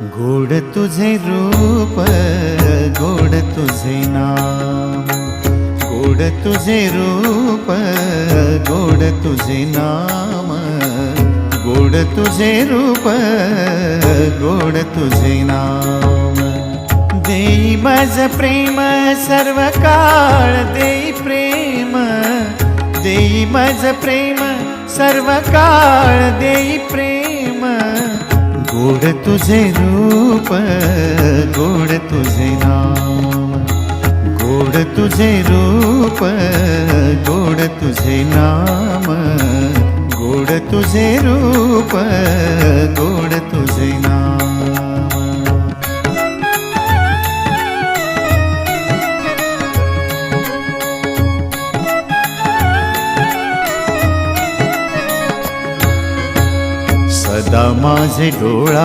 गोड तुझे रूप, गोड तुझे नाम, गोड तुझे रूप, गोड तुझे नाम, गोड तुझे रूप, गोड तुझे नाम। देई माझ प्रेम सर्व काळ, देई प्रेम, देई माझ प्रेम सर्व काळ, देई प्रेम। गोड तुझे रूप, गोड तुझे नाम, गोड तुझे रूप, गोड तुझे नाम, गोड तुझे रूप, गोड तुझे नाम। सदा माझे डोळा